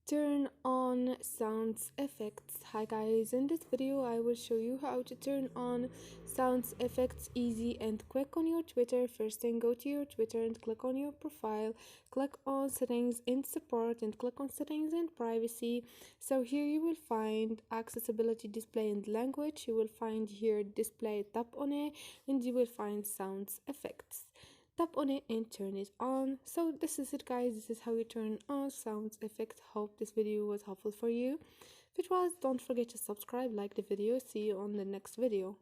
Turn on sounds effects. Hi guys, in this video I will show you how to turn on sounds effects easy and quick on your Twitter. First thing, go to your Twitter and click on your profile, click on settings and support and click on settings and privacy. So here you will find accessibility, display and language. You will find here display, tap on it and you will find sounds effects. Tap on it and turn it on. So this is it guys, this is how you turn on sounds effect. Hope this video was helpful for you. If it was, don't forget to subscribe, like the video. See you on the next video.